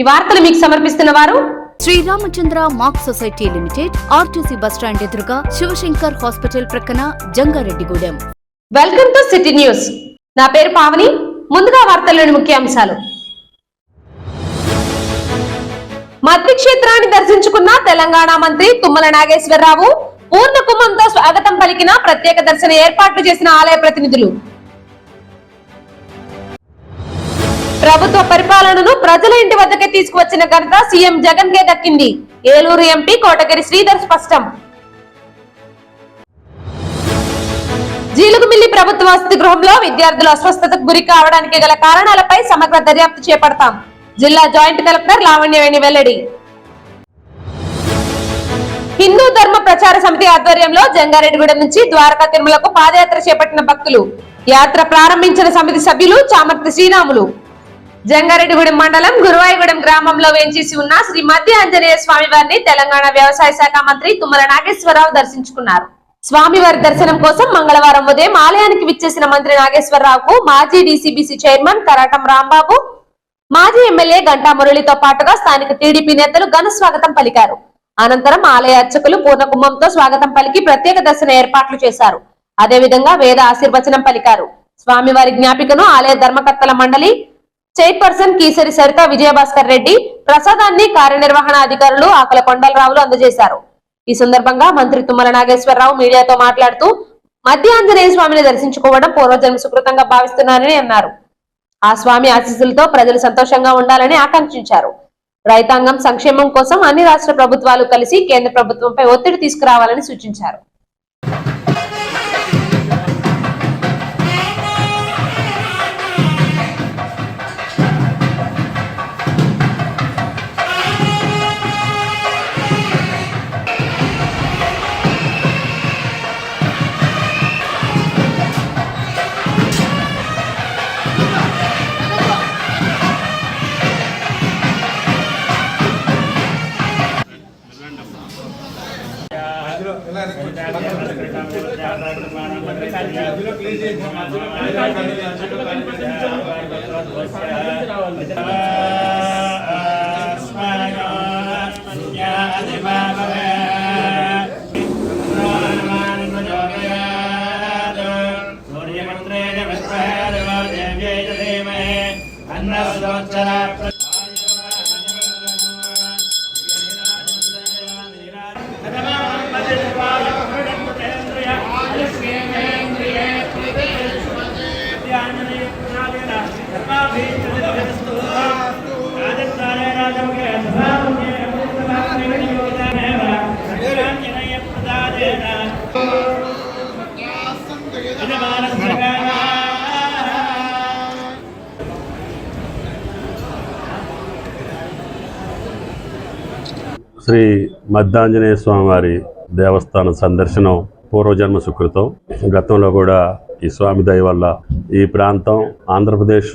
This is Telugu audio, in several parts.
ఈ వార్తలు మీకు సమర్పిస్తున్న వారు Shri Ramachandra mark society limited, RTC bus stand ఎదురుగా, శివశంకర్ హాస్పిటల్ ప్రక్కన, Jangareddygudem. Welcome to city news. నా పేరు పావని. ముందుగా వార్తల్లోని ముఖ్యాంశాలు. మద్ది క్షేత్రాన్ని దర్శించుకున్న తెలంగాణ మంత్రి తుమ్మల నాగేశ్వరరావు. పూర్ణ కుంభంతో స్వాగతం పలికిన ప్రత్యేక దర్శన ఏర్పాట్లు చేసిన ఆలయ ప్రతినిధులు. ప్రభుత్వ పరిపాలనను ప్రజల ఇంటి వద్దకే తీసుకువచ్చిన ఘనత సీఎం జగన్ కే దక్కింది. ఏలూరు ఎంపీ కోటగిరి శ్రీధర్ స్పష్టం. జీలుగుమిల్లి ప్రభుత్వ వసతి గృహంలో విద్యార్థులు అస్వస్థతకు గురి కావడానికి గల కారణాలపై సమగ్ర దర్యాప్తు చేపడతాం. జిల్లా జాయింట్ కలెక్టర్ లావణ్యవేణి వెల్లడి. హిందూ ధర్మ ప్రచార సమితి ఆధ్వర్యంలో జంగారెడ్డిగూడెం నుంచి ద్వారకా తిరుమలకు పాదయాత్ర చేపట్టిన భక్తులు. యాత్ర ప్రారంభించిన సమితి సభ్యులు చామర్తి శ్రీరాములు. జంగారెడ్డిగూడెం మండలం గురువాయిగూడెం గ్రామంలో వేంచేసి ఉన్న శ్రీ మధ్య ఆంజనేయ స్వామి వారిని తెలంగాణ వ్యవసాయ శాఖ మంత్రి తుమ్మల నాగేశ్వరరావు దర్శించుకున్నారు. స్వామివారి దర్శనం కోసం మంగళవారం ఉదయం ఆలయానికి విచ్చేసిన మంత్రి నాగేశ్వరరావుకు మాజీ డీసీబీసీ చైర్మన్ కరాటం రాంబాబు, మాజీ ఎమ్మెల్యే గంటా మురళితో పాటుగా స్థానిక టీడీపీ నేతలు ఘన స్వాగతం పలికారు. అనంతరం ఆలయ అర్చకులు పూర్ణకుంభంతో స్వాగతం పలికి ప్రత్యేక దర్శన ఏర్పాట్లు చేశారు. అదేవిధంగా వేద ఆశీర్వచనం పలికారు. స్వామివారి జ్ఞాపికను ఆలయ ధర్మకర్తల మండలి చైర్పర్సన్ కీసరి సరిత విజయభాస్కర్ రెడ్డి ప్రసాదాన్ని కార్యనిర్వహణ అధికారులు ఆకల కొండలరావులు అందజేశారు. ఈ సందర్భంగా మంత్రి తుమ్మల నాగేశ్వరరావు మీడియాతో మాట్లాడుతూ మధ్య ఆంజనేయ స్వామిని దర్శించుకోవడం పూర్వజన్మ సుకృతంగా భావిస్తున్నారని అన్నారు. ఆ స్వామి ఆశీస్సులతో ప్రజలు సంతోషంగా ఉండాలని ఆకాంక్షించారు. రైతాంగం సంక్షేమం కోసం అన్ని రాష్ట్ర ప్రభుత్వాలు కలిసి కేంద్ర ప్రభుత్వంపై ఒత్తిడి తీసుకురావాలని సూచించారు. శ్రీ మధ్యాంజనేయ స్వామి వారి దేవస్థాన సందర్శనం పూర్వజన్మ సుకృతం. గతంలో కూడా ఈ స్వామి దయ వల్ల ఈ ప్రాంతం ఆంధ్రప్రదేశ్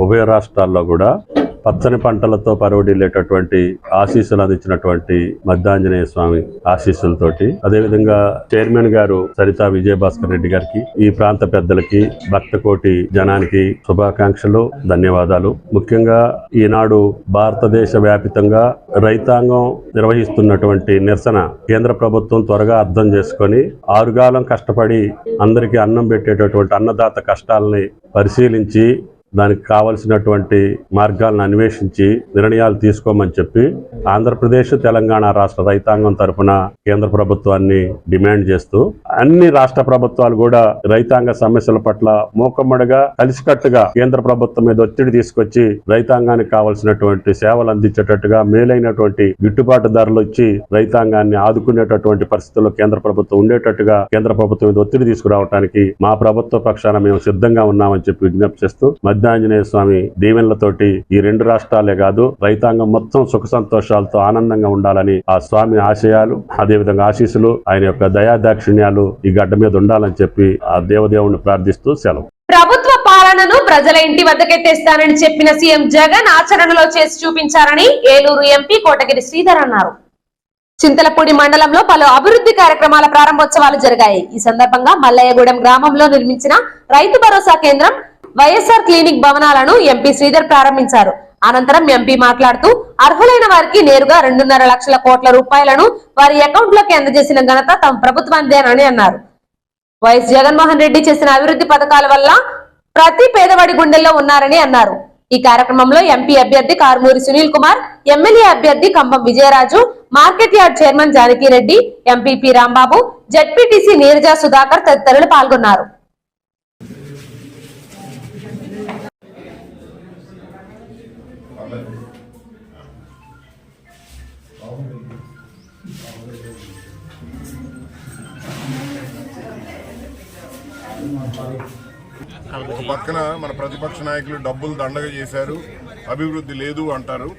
ఉభయ రాష్ట్రాల్లో కూడా పచ్చని పంటలతో పరవడిల్లేటటువంటి ఆశీస్సులు అందించినటువంటి మధ్యాంజనేయ స్వామి ఆశీస్సులతోటి, అదేవిధంగా చైర్మన్ గారు సరితా విజయభాస్కర్ రెడ్డి గారికి, ఈ ప్రాంత పెద్దలకి, భక్తకోటి జనానికి శుభాకాంక్షలు, ధన్యవాదాలు. ముఖ్యంగా ఈనాడు భారతదేశ వ్యాపితంగా రైతాంగం నిర్వహిస్తున్నటువంటి నిరసన కేంద్ర ప్రభుత్వం త్వరగా అర్థం చేసుకొని ఆరుగాలం కష్టపడి అందరికీ అన్నం పెట్టేటటువంటి అన్నదాత కష్టాలని పరిశీలించి దానికి కావలసినటువంటి మార్గాలను అన్వేషించి నిర్ణయాలు తీసుకోమని చెప్పి ఆంధ్రప్రదేశ్, తెలంగాణ రాష్ట్ర రైతాంగం తరఫున కేంద్ర ప్రభుత్వాన్ని డిమాండ్ చేస్తూ, అన్ని రాష్ట్ర ప్రభుత్వాలు కూడా రైతాంగ సమస్యల పట్ల మూకమ్మడిగా కలిసికట్టుగా కేంద్ర ప్రభుత్వం మీద ఒత్తిడి తీసుకొచ్చి రైతాంగానికి కావలసినటువంటి సేవలు అందించేటట్టుగా, మేలైనటువంటి గిట్టుబాటు ధరలు ఇచ్చి రైతాంగాన్ని ఆదుకునేటటువంటి పరిస్థితుల్లో కేంద్ర ప్రభుత్వం ఉండేటట్టుగా కేంద్ర ప్రభుత్వం మీద ఒత్తిడి తీసుకురావడానికి మా ప్రభుత్వ పక్షాన మేము సిద్ధంగా ఉన్నామని చెప్పి విజ్ఞప్తి చేస్తూ, మధ్యాంజనేయ స్వామి దీవెనలతోటి ఈ రెండు రాష్ట్రాలే కాదు రైతాంగం మొత్తం సుఖ సంతోషాలతో ఆనందంగా ఉండాలని, ఆ స్వామి ఆశయాలు, అదేవిధంగా ఆశీస్సులు, ఆయన యొక్క దయాదాక్షిణ్యాలు ఈ గడ్డ మీద ఉండాలని చెప్పి ఆ దేవదేవుని ప్రార్థిస్తూ సెలవు. ప్రభుత్వ పాలనను ప్రజల ఇంటి వద్దకే తెస్తానని చెప్పిన సీఎం జగన్ ఆచరణలో చేసి చూపించారని ఏలూరు ఎంపీ కోటగిరి శ్రీధర్ అన్నారు. చింతలపూడి మండలంలో పలు అభివృద్ధి కార్యక్రమాల ప్రారంభోత్సవాలు జరిగాయి. ఈ సందర్భంగా మల్లయ్యగూడెం గ్రామంలో నిర్మించిన రైతు భరోసా కేంద్రం, వైఎస్ఆర్ క్లినిక్ భవనాలను ఎంపీ శ్రీధర్ ప్రారంభించారు. అనంతరం ఎంపీ మాట్లాడుతూ అర్హులైన వారికి నేరుగా 2.5 లక్షల కోట్ల రూపాయలను వారి అకౌంట్ లోకి అందజేసిన ఘనత తమ ప్రభుత్వానిదేనని అన్నారు. వైఎస్ జగన్మోహన్ రెడ్డి చేసిన అభివృద్ధి పథకాల వల్ల ప్రతి పేదవాడి గుండెల్లో ఉన్నారని అన్నారు. ఈ కార్యక్రమంలో ఎంపీ అభ్యర్థి కారుమూరి సునీల్ కుమార్, ఎమ్మెల్యే అభ్యర్థి Kambham Vijayaraju, market yard chairman Janakireddy, MPP Rambabu, ZPTC Neeraja Sudhakar తదితరులు పాల్గొన్నారు. ఒక పక్కన మన ప్రతిపక్ష నాయకులు డబ్బులు దండగా చేశారు, అభివృద్ధి లేదు అంటారు.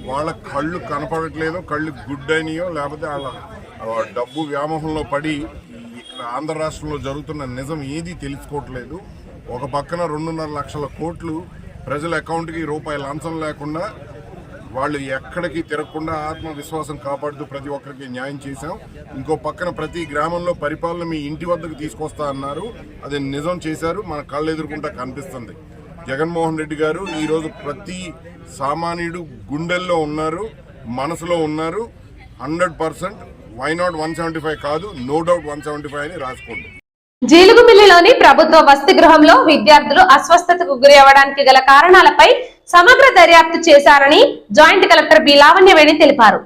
వాళ్ళ కళ్ళు కనపడట్లేదో, కళ్ళు గుడ్డైనయో, లేకపోతే వాళ్ళ డబ్బు వ్యామోహంలో పడి ఇక్కడ ఆంధ్ర రాష్ట్రంలో జరుగుతున్న నిజం ఏది తెలుసుకోవట్లేదు. ఒక పక్కన 2.5 లక్షల కోట్లు ప్రజల అకౌంట్కి రూపాయి లంచం లేకుండా వాళ్ళు ఎక్కడికి తిరగకుండా ఆత్మవిశ్వాసం కాపాడుతూ ప్రతి ఒక్కరికి న్యాయం చేశాం. ఇంకో పక్కన ప్రతి గ్రామంలో పరిపాలన మీ ఇంటి వద్దకు తీసుకొస్తా అన్నారు, అది నిజం చేశారు. మన కళ్ళు ఎదుర్కొంటా కనిపిస్తుంది. జగన్మోహన్ రెడ్డి గారు ఈరోజు ప్రతి సామాన్యుడు గుండెల్లో ఉన్నారు, మనసులో ఉన్నారు. 100% వై నాట్ 175 కాదు, నో డౌట్ 175 అని రాసుకోండి. జీలుగుమిల్లిలోని ప్రభుత్వ వసతి గృహంలో విద్యార్థులు అస్వస్థతకు గురి అవ్వడానికి గల కారణాలపై సమగ్ర దర్యాప్తు చేశారని జాయింట్ కలెక్టర్ బి లావణ్యవేణి తెలిపారు.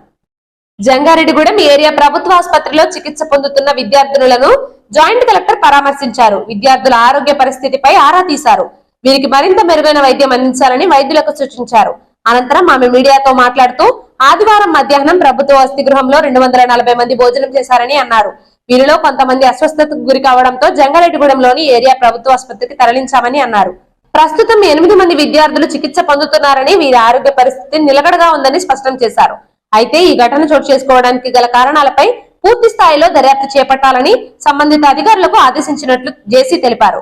జంగారెడ్డిగూడెం ఏరియా ప్రభుత్వ ఆసుపత్రిలో చికిత్స పొందుతున్న విద్యార్థులను జాయింట్ కలెక్టర్ పరామర్శించారు. విద్యార్థుల ఆరోగ్య పరిస్థితిపై ఆరా తీశారు. వీరికి మరింత మెరుగైన వైద్యం అందించాలని వైద్యులకు సూచించారు. అనంతరం ఆమె మీడియాతో మాట్లాడుతూ ఆదివారం మధ్యాహ్నం ప్రభుత్వ వసతి గృహంలో 240 మంది భోజనం చేశారని అన్నారు. వీరిలో కొంతమంది అస్వస్థతకు గురి కావడంతో జంగారెడ్డిగూడెంలోని ఏరియా ప్రభుత్వ ఆసుపత్రికి తరలించామని అన్నారు. ప్రస్తుతం 8 మంది విద్యార్థులు చికిత్స పొందుతున్నారని, వీరి ఆరోగ్య పరిస్థితి నిలకడగా ఉందని స్పష్టం చేశారు. అయితే ఈ ఘటన చోటు చేసుకోవడానికి గల కారణాలపై పూర్తి స్థాయిలో దర్యాప్తు చేపట్టాలని సంబంధిత అధికారులకు ఆదేశించినట్లు జేసీ తెలిపారు.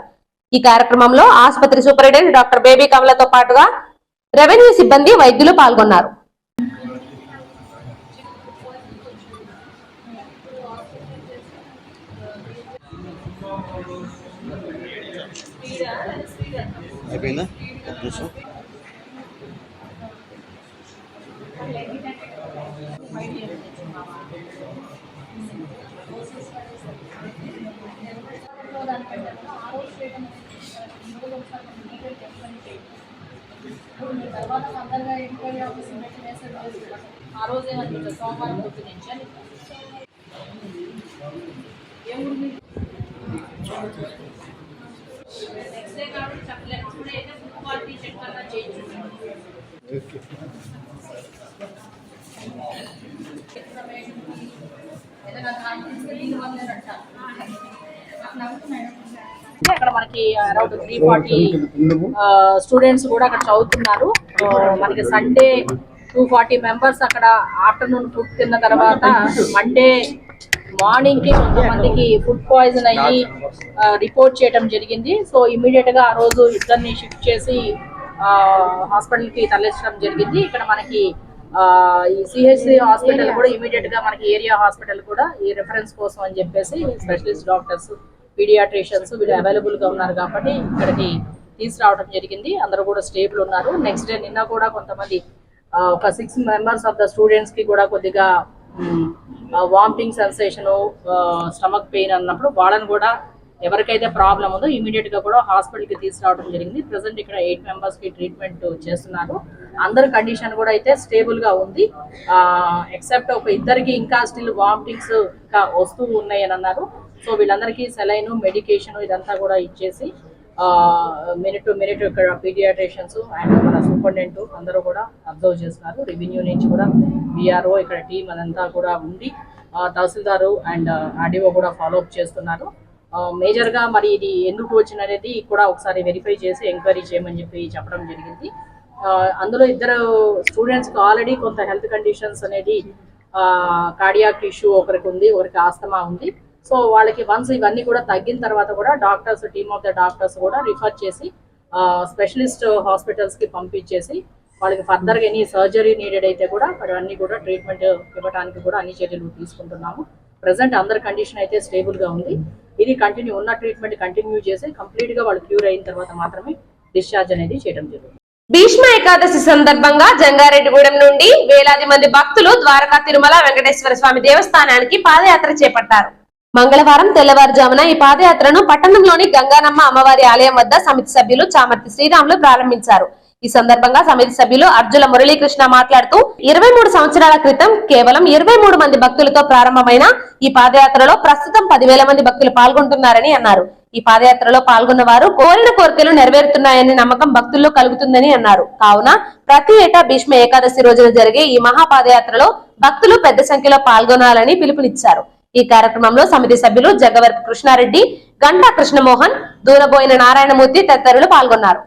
ఈ కార్యక్రమంలో ఆసుపత్రి సూపరింటెండెంట్ డాక్టర్ బేబీ కమలతో పాటుగా రెవెన్యూ సిబ్బంది, వైద్యులు పాల్గొన్నారు. అయిపోయిందా? తర్వాత ఫర్దర్గా ఎంక్వైరీ ఆఫీస్ ఇన్వెస్టిగేషన్ ఆ రోజే అంటే సోమవారం పొద్దు నుంచి అని నెక్స్ట్ డే కాబట్టి చెప్పలేదు. ఇప్పుడు అయితే ఫుడ్ క్వాలిటీ చెక్ అన్నా చేయించున్నాను. ఏదైనా దీని వల్ల అంటారు అక్కడ మనకి అరౌండ్ 340 స్టూడెంట్స్ కూడా అక్కడ చదువుతున్నారు. మనకి సండే 240 మెంబర్స్ అక్కడ ఆఫ్టర్నూన్ ఫుడ్ తిన్న తర్వాత మండే మార్నింగ్ కి కొంతమందికి ఫుడ్ పాయిజన్ అయ్యి రిపోర్ట్ చేయడం జరిగింది. సో ఇమీడియట్ గా ఆ రోజు ఇద్దరిని షిఫ్ట్ చేసి హాస్పిటల్ కి తరలించడం జరిగింది. ఇక్కడ మనకి ఈ సిహెచ్సి హాస్పిటల్ కూడా ఇమీడియట్ గా మనకి ఏరియా హాస్పిటల్ కూడా ఈ రిఫరెన్స్ కోసం అని చెప్పేసి స్పెషలిస్ట్ డాక్టర్స్, పీడియాట్రిషియన్స్ వీళ్ళు అవైలబుల్ గా ఉన్నారు కాబట్టి ఇక్కడికి తీసుకురావడం జరిగింది. అందరూ కూడా స్టేబుల్ ఉన్నారు. నెక్స్ట్ డే నిన్న కూడా కొంతమంది ఒక 6 మెంబర్స్ ఆఫ్ ద స్టూడెంట్స్ కి కూడా కొద్దిగా వామిటింగ్ సెన్సేషన్, స్టమక్ పెయిన్ అన్నప్పుడు వాళ్ళని కూడా ఎవరికైతే ప్రాబ్లం ఉందో ఇమీడియట్ గా కూడా హాస్పిటల్ కి తీసుకురావడం జరిగింది. ప్రెసెంట్ ఇక్కడ 8 మెంబర్స్ కి ట్రీట్మెంట్ చేస్తున్నారు. అందరి కండిషన్ కూడా అయితే స్టేబుల్ గా ఉంది. ఎక్సెప్ట్ ఒక ఇద్దరికి ఇంకా స్టిల్ వామిటింగ్స్ ఇంకా వస్తూ ఉన్నాయి అని అన్నారు. సో వీళ్ళందరికీ సెలైన్, మెడికేషన్ ఇదంతా కూడా ఇచ్చేసి మినిట్ టు మినిట్ ఇక్కడ పీడియాట్రిషియన్స్ అండ్ మన సూపరింటెండెంట్ అందరూ కూడా అబ్జర్వ్ చేస్తున్నారు. రెవెన్యూ నుంచి కూడా విఆర్ఓ ఇక్కడ టీం అదంతా కూడా ఉండి తహసీల్దారు అండ్ ఆర్డీఓ కూడా ఫాలో అప్ చేస్తున్నారు. మేజర్ గా మరి ఇది ఎందుకు వచ్చినది కూడా ఒకసారి వెరిఫై చేసి ఎంక్వైరీ చేయమని చెప్పి చెప్పడం జరిగింది. అందులో ఇద్దరు స్టూడెంట్స్ కి ఆల్రెడీ కొంత హెల్త్ కండిషన్స్ అనేది కార్డియాక్ ఇష్యూ ఒకరికి ఉంది, ఒకరికి ఆస్తమా ఉంది. సో వాళ్ళకి వన్స్ ఇవన్నీ కూడా తగ్గిన తర్వాత కూడా doctors, team of the doctors కూడా రిఫర్ చేసి స్పెషలిస్ట్ హాస్పిటల్స్ కి పంపించేసి వాళ్ళకి ఫర్దర్ గా ఎనీ సర్జరీ నీడెడ్ అయితే కూడా అవన్నీ కూడా ట్రీట్మెంట్ ఇవ్వడానికి కూడా అన్ని చర్యలు తీసుకుంటున్నాము. ప్రెసెంట్ అందరి కండిషన్ అయితే స్టేబుల్ గా ఉంది. ఇది కంటిన్యూ ఉన్న ట్రీట్మెంట్ కంటిన్యూ చేసి కంప్లీట్ గా వాళ్ళు క్యూర్ అయిన తర్వాత మాత్రమే డిశ్చార్జ్ అనేది చేయడం జరుగుతుంది. భీష్మ ఏకాదశి సందర్భంగా జంగారెడ్డిగూడెం నుండి వేలాది మంది భక్తులు ద్వారకా తిరుమల వెంకటేశ్వర స్వామి దేవస్థానానికి పాదయాత్ర చేపట్టారు. మంగళవారం తెల్లవారుజామున ఈ పాదయాత్రను పట్టణంలోని గంగానమ్మ అమ్మవారి ఆలయం వద్ద సమితి సభ్యులు చామర్తి శ్రీరాములు ప్రారంభించారు. ఈ సందర్భంగా సమితి సభ్యులు అర్జుల మురళీకృష్ణ మాట్లాడుతూ 23 సంవత్సరాల క్రితం కేవలం 23 మంది భక్తులతో ప్రారంభమైన ఈ పాదయాత్రలో ప్రస్తుతం 10,000 మంది భక్తులు పాల్గొంటున్నారని అన్నారు. ఈ పాదయాత్రలో పాల్గొన్న వారు కోరిన కోరికలు నెరవేరుతున్నాయని నమ్మకం భక్తుల్లో కలుగుతుందని అన్నారు. కావున ప్రతి ఏటా భీష్మ ఏకాదశి రోజున జరిగే ఈ మహా పాదయాత్రలో భక్తులు పెద్ద సంఖ్యలో పాల్గొనాలని పిలుపునిచ్చారు. ఈ కార్యక్రమంలో సమితి సభ్యులు జగ్గవరపు కృష్ణారెడ్డి, గంటా కృష్ణమోహన్, దూరబోయిన నారాయణమూర్తి తదితరులు పాల్గొన్నారు.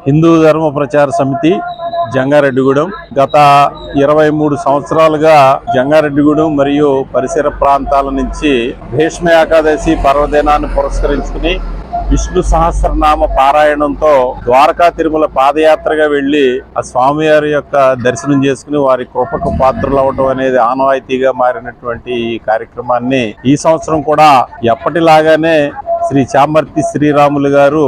హిందూ ధర్మ ప్రచార సమితి జంగారెడ్డిగూడెం గత 23 సంవత్సరాలుగా జంగారెడ్డిగూడెం మరియు పరిసర ప్రాంతాల నుంచి భీష్మ ఏకాదశి పర్వదినాన్ని పురస్కరించుకుని విష్ణు సహస్రనామ పారాయణంతో ద్వారకా తిరుమల పాదయాత్రగా వెళ్లి ఆ స్వామివారి యొక్క దర్శనం చేసుకుని వారి కృపకు పాత్రలు అవడం అనేది ఆనవాయితీగా మారినటువంటి ఈ కార్యక్రమాన్ని ఈ సంవత్సరం కూడా ఎప్పటిలాగానే శ్రీ చామర్తి శ్రీరాములు గారు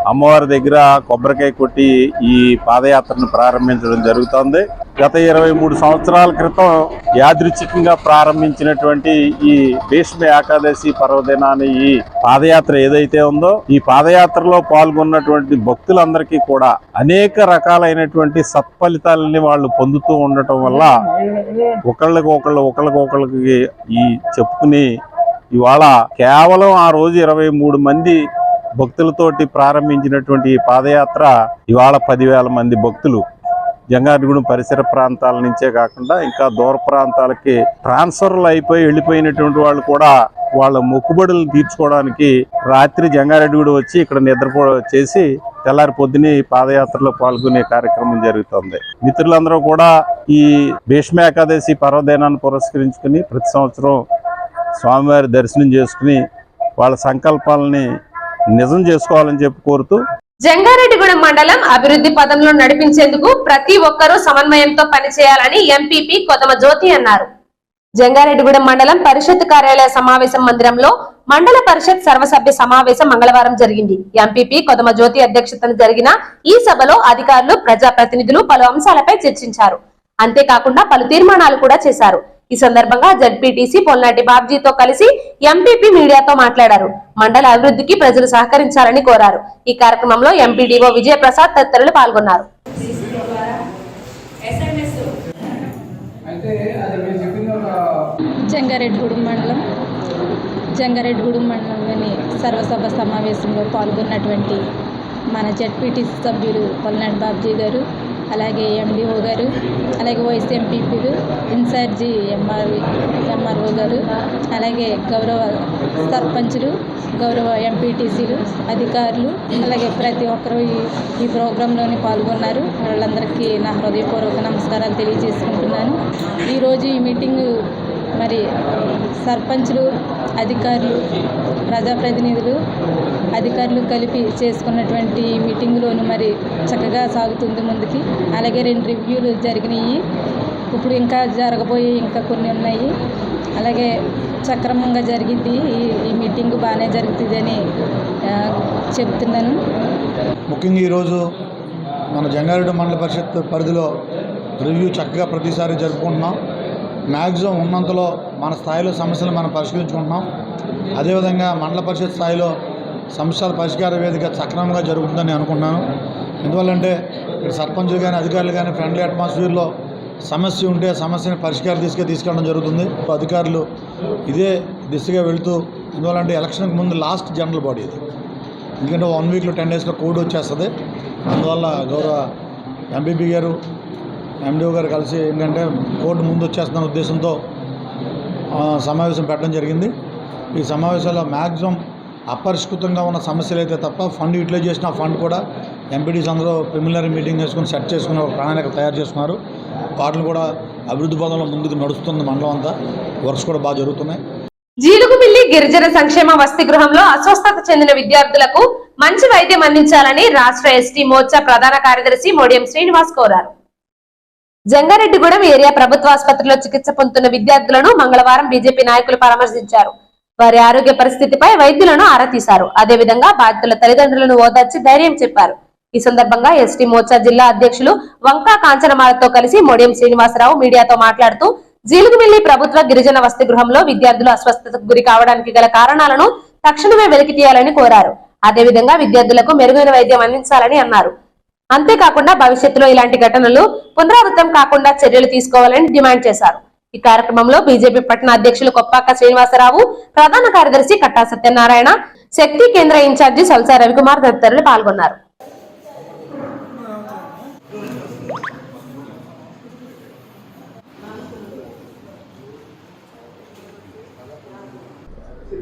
అమ్మవారి దగ్గర కొబ్బరికాయ కొట్టి ఈ పాదయాత్రను ప్రారంభించడం జరుగుతోంది. గత 23 సంవత్సరాల క్రితం యాదృచ్ఛికంగా ప్రారంభించినటువంటి ఈ భీష్మ ఏకాదశి పర్వదినాన్ని ఈ పాదయాత్ర ఏదైతే ఉందో ఈ పాదయాత్రలో పాల్గొన్నటువంటి భక్తులందరికీ కూడా అనేక రకాలైనటువంటి సత్ఫలితాలని వాళ్ళు పొందుతూ ఉండటం వల్ల ఒకళ్ళకి ఈ చెప్పుకుని ఇవాళ కేవలం ఆ రోజు 23 మంది భక్తులతోటి ప్రారంభించినటువంటి ఈ పాదయాత్ర ఇవాళ 10,000 మంది భక్తులు జంగారెడ్డిగూడెం పరిసర ప్రాంతాల నుంచే కాకుండా ఇంకా దూర ప్రాంతాలకి ట్రాన్స్ఫర్లు అయిపోయి వెళ్ళిపోయినటువంటి వాళ్ళు కూడా వాళ్ళ మొక్కుబడులు తీర్చుకోవడానికి రాత్రి జంగారెడ్డిగూడెం వచ్చి ఇక్కడ నిద్రపో చేసి తెల్లారి పొద్దునే ఈ పాదయాత్రలో పాల్గొనే కార్యక్రమం జరుగుతుంది. మిత్రులందరూ కూడా ఈ భీష్మ ఏకాదశి పర్వదినాన్ని పురస్కరించుకుని ప్రతి సంవత్సరం స్వామివారి దర్శనం చేసుకుని వాళ్ళ సంకల్పాలని నిజం చేసుకోవాలని చెప్పి కోరుతూ జంగారెడ్డిగూడెం మండలం అభివృద్ధి పదంలో నడిపించేందుకు ప్రతి ఒక్కరూ సమన్వయంతో పనిచేయాలని ఎంపీపీ కొదమ జ్యోతి అన్నారు. జంగారెడ్డిగూడెం మండలం పరిషత్ కార్యాలయ సమావేశం మందిరంలో మండల పరిషత్ సర్వసభ్య సమావేశం మంగళవారం జరిగింది. ఎంపీపీ కొదమ జ్యోతి అధ్యక్షతన జరిగిన ఈ సభలో అధికారులు, ప్రజాప్రతినిధులు పలు అంశాలపై చర్చించారు. అంతేకాకుండా పలు తీర్మానాలు కూడా చేశారు. ఈ సందర్భంగా జడ్పీటీసీ పొల్నాటి బాబ్జీతో కలిసి ఎంపీపీ మీడియాతో మాట్లాడారు. మండల అభివృద్ధికి ప్రజలు సహకరించాలని కోరారు. ఈ కార్యక్రమంలో ఎంపీడీఓ విజయప్రసాద్ తదితరులు పాల్గొన్నారు. జంగారెడ్డిగూడెం మండలంలోని సర్వసభ సమావేశంలో పాల్గొన్నటువంటి మన జడ్పీటీసీ సభ్యులు పొల్నాటి బాబ్జీ గారు, అలాగే ఎండిఓ గారు, అలాగే వైస్ ఎంపీపీలు, ఇన్ఛార్జి ఎంఆర్ఓ గారు, అలాగే గౌరవ సర్పంచులు, గౌరవ ఎంపీటీసీలు, అధికారులు, అలాగే ప్రతి ఒక్కరూ ఈ ప్రోగ్రాంలోని పాల్గొన్నారు. వాళ్ళందరికీ నా హృదయపూర్వక నమస్కారాలు తెలియజేసుకుంటున్నాను. ఈరోజు ఈ మీటింగు మరి సర్పంచులు, అధికారులు, ప్రజాప్రతినిధులు, అధికారులు కలిపి చేసుకున్నటువంటి మీటింగులోను మరి చక్కగా సాగుతుంది ముందుకి. అలాగే 2 రివ్యూలు జరిగినాయి. ఇప్పుడు ఇంకా జరగబోయే ఇంకా కొన్ని ఉన్నాయి. అలాగే సక్రమంగా జరిగింది. ఈ మీటింగ్ బాగానే జరుగుతుందని చెప్తున్నాను. ముఖ్యంగా ఈరోజు మన జంగారెడ్డి మండల పరిషత్ పరిధిలో రివ్యూ చక్కగా ప్రతిసారి జరుపుకుంటున్నాం. మ్యాక్సిమం ఉన్నంతలో మన స్థాయిలో సమస్యలు మనం పరిష్కరించుకుంటున్నాం. అదేవిధంగా మండల పరిషత్ స్థాయిలో సమస్యల పరిష్కార వేదిక సక్రమంగా జరుగుతుందని అనుకుంటున్నాను. ఎందువల్లంటే ఇక్కడ సర్పంచులు కానీ అధికారులు కానీ ఫ్రెండ్లీ అట్మాస్ఫియర్లో సమస్య ఉంటే ఆ సమస్యని పరిష్కారం తీసుకెళ్ళడం జరుగుతుంది. అధికారులు ఇదే దిశగా వెళుతూ, ఎందువల్లంటే ఎలక్షన్కి ముందు లాస్ట్ జనరల్ బాడీ ఇది, ఎందుకంటే 1 వీక్లో 10 డేస్లో కోడ్ వచ్చేస్తుంది. అందువల్ల గౌరవ ఎంపీపీ గారు ఎండిఓ గారు కలిసి ఏంటంటే కోడ్ ముందు వచ్చేస్తున్న ఉద్దేశంతో సమావేశం పెట్టడం జరిగింది. ఈ సమావేశాల్లో మ్యాక్సిమం అపరిష్కృతంగా ఉన్న సమస్యలు అయితే తప్ప ఫండ్ యూటిలైజ్ చేసిన ఫండ్ కూడా ఎంపీడీస్ అందరూ ప్రిలిమినరీ మీటింగ్ చేసుకుని సెట్ చేసుకుని ఒక ప్రణాళిక తయారు చేసుకున్నారు. వాటిని కూడా అభివృద్ధి పదంలో ముందుకు నడుస్తుంది. మండలం అంతా వర్క్స్ కూడా బాగా జరుగుతున్నాయి. జీలుగుమిల్లి గిరిజన సంక్షేమ వసతి గృహంలో అస్వస్థత చెందిన విద్యార్థులకు మంచి వైద్యం అందించాలని రాష్ట్ర ఎస్టీ మోర్చా ప్రధాన కార్యదర్శి మోడియం శ్రీనివాస్ కోరారు. జంగారెడ్డిగూడెం ఏరియా ప్రభుత్వ ఆసుపత్రిలో చికిత్స పొందుతున్న విద్యార్థులను మంగళవారం బీజేపీ నాయకులు పరామర్శించారు. వారి ఆరోగ్య పరిస్థితిపై వైద్యులను ఆరా తీశారు. అదేవిధంగా బాధితుల తల్లిదండ్రులను ఓదార్చి ధైర్యం చెప్పారు. ఈ సందర్భంగా ఎస్టీ మోర్చా జిల్లా అధ్యక్షులు వంకా కాంచనమాలతో కలిసి మోడియం శ్రీనివాసరావు మీడియాతో మాట్లాడుతూ జీలుగుమిల్లి ప్రభుత్వ గిరిజన వసతి గృహంలో విద్యార్థులు అస్వస్థతకు గురి కావడానికి గల కారణాలను తక్షణమే వెలికి తీయాలని కోరారు. అదేవిధంగా విద్యార్థులకు మెరుగైన వైద్యం అందించాలని అన్నారు. అంతేకాకుండా భవిష్యత్తులో ఇలాంటి ఘటనలు పునరావృతం కాకుండా చర్యలు తీసుకోవాలని డిమాండ్ చేశారు. ఈ కార్యక్రమంలో బీజేపీ పట్టణ అధ్యక్షులు కొప్పాక శ్రీనివాసరావు, ప్రధాన కార్యదర్శి కట్టా సత్యనారాయణ, శక్తి కేంద్ర ఇన్ఛార్జి సల్సా రవికుమార్ తదితరులు పాల్గొన్నారు.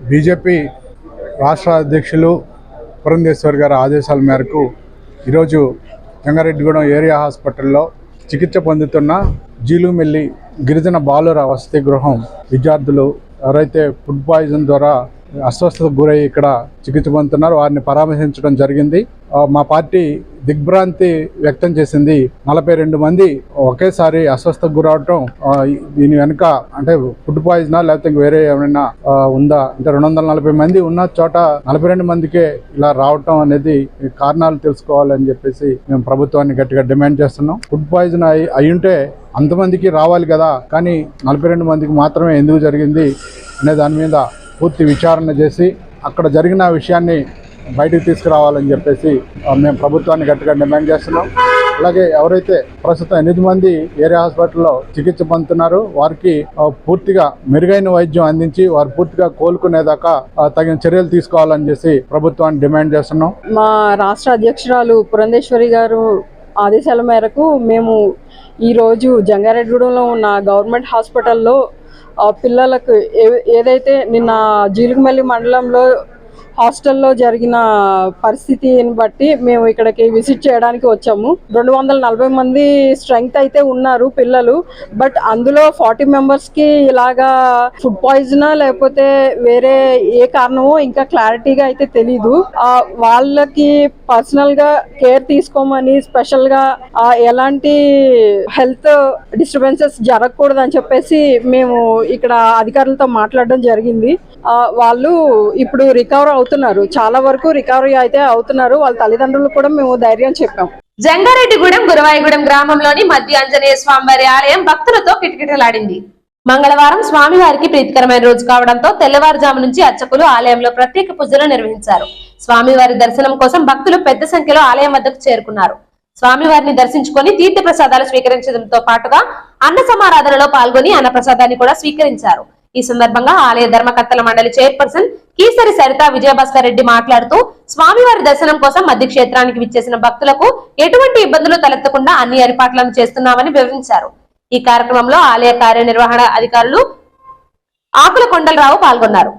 బీజేపీ రాష్ట్ర అధ్యక్షులు పురంధేశ్వర్ గారి ఆదేశాల మేరకు ఈరోజు జంగారెడ్డిగూడెం ఏరియా హాస్పిటల్లో చికిత్స పొందుతున్న జీలుమిల్లి గిరిజన బాలుర వసతి గృహం విద్యార్థులు ఎవరైతే ఫుడ్ పాయిజన్ ద్వారా అస్వస్థతకు గురై ఇక్కడ చికిత్స పొందుతున్నారు వారిని పరామర్శించడం జరిగింది. మా పార్టీ దిగ్భ్రాంతి వ్యక్తం చేసింది. 42 మంది ఒకేసారి అస్వస్థతకు గురవటం, దీని వెనుక అంటే ఫుడ్ పాయిజనా లేకపోతే వేరే ఏమైనా ఉందా, అంటే 240 మంది ఉన్న చోట 42 మందికే ఇలా రావటం అనేది కారణాలు తెలుసుకోవాలని చెప్పేసి మేము ప్రభుత్వాన్ని గట్టిగా డిమాండ్ చేస్తున్నాం. ఫుడ్ పాయిజన్ అయ్యుంటే అంతమందికి రావాలి కదా, కానీ 42 మందికి మాత్రమే ఎందుకు జరిగింది అనే దాని మీద పూర్తి విచారణ చేసి అక్కడ జరిగిన విషయాన్ని బయటకు తీసుకురావాలని చెప్పేసి మేము ప్రభుత్వాన్ని గట్టిగా డిమాండ్ చేస్తున్నాం. అలాగే ఎవరైతే ప్రస్తుతం 8 మంది ఏరియా హాస్పిటల్లో చికిత్స పొందుతున్నారో వారికి పూర్తిగా మెరుగైన వైద్యం అందించి వారు పూర్తిగా కోలుకునేదాకా తగిన చర్యలు తీసుకోవాలని చేసి ప్రభుత్వాన్ని డిమాండ్ చేస్తున్నాం. మా రాష్ట్ర అధ్యక్షురాలు పురంధేశ్వరి గారు ఆదేశాల మేరకు మేము ఈరోజు జంగారెడ్డిగూడెంలో ఉన్న గవర్నమెంట్ హాస్పిటల్లో పిల్లలకు ఏదైతే నిన్న జీలుగుమిల్లి మండలంలో హాస్టల్లో జరిగిన పరిస్థితిని బట్టి మేము ఇక్కడికి విజిట్ చేయడానికి వచ్చాము. 240 మంది స్ట్రెంగ్త్ అయితే ఉన్నారు పిల్లలు. బట్ అందులో 40 మెంబర్స్కి ఇలాగా ఫుడ్ పాయిజనా లేకపోతే వేరే ఏ కారణమో ఇంకా క్లారిటీగా అయితే తెలీదు. వాళ్ళకి పర్సనల్గా కేర్ తీసుకోమని స్పెషల్గా ఎలాంటి హెల్త్ డిస్టర్బెన్సెస్ జరగకూడదని చెప్పేసి మేము ఇక్కడ అధికారులతో మాట్లాడడం జరిగింది. వాళ్ళు ఇప్పుడు రికవర్ అవుతున్నారు, చాలా వరకు రికవరీ అయితే అవుతున్నారు. వాళ్ళ తల్లిదండ్రులు కూడా మేము ధైర్యం చెప్పాం. జంగారెడ్డిగూడెం గురవాయిగూడెం గ్రామంలోని మధ్య ఆంజనేయ స్వామివారి ఆలయం భక్తులతో కిటకిటలాడింది. మంగళవారం స్వామివారికి ప్రీతికరమైన రోజు కావడంతో తెల్లవారుజాము నుంచి అర్చకులు ఆలయంలో ప్రత్యేక పూజలు నిర్వహించారు. స్వామివారి దర్శనం కోసం భక్తులు పెద్ద సంఖ్యలో ఆలయం వద్దకు చేరుకున్నారు. స్వామివారిని దర్శించుకొని తీర్థ ప్రసాదాలు స్వీకరించడంతో పాటుగా అన్న సమారాధనలో పాల్గొని అన్న ప్రసాదాన్ని కూడా స్వీకరించారు. ఈ సందర్భంగా ఆలయ ధర్మకర్తల మండలి చైర్పర్సన్ కీసరి సరిత విజయభాస్కర్ రెడ్డి మాట్లాడుతూ స్వామివారి దర్శనం కోసం మధ్య క్షేత్రానికి విచ్చేసిన భక్తులకు ఎటువంటి ఇబ్బందులు తలెత్తకుండా అన్ని ఏర్పాట్లను చేస్తున్నామని వివరించారు. ఈ కార్యక్రమంలో ఆలయ కార్యనిర్వహణ అధికారులు ఆకుల కొండలరావు పాల్గొన్నారు.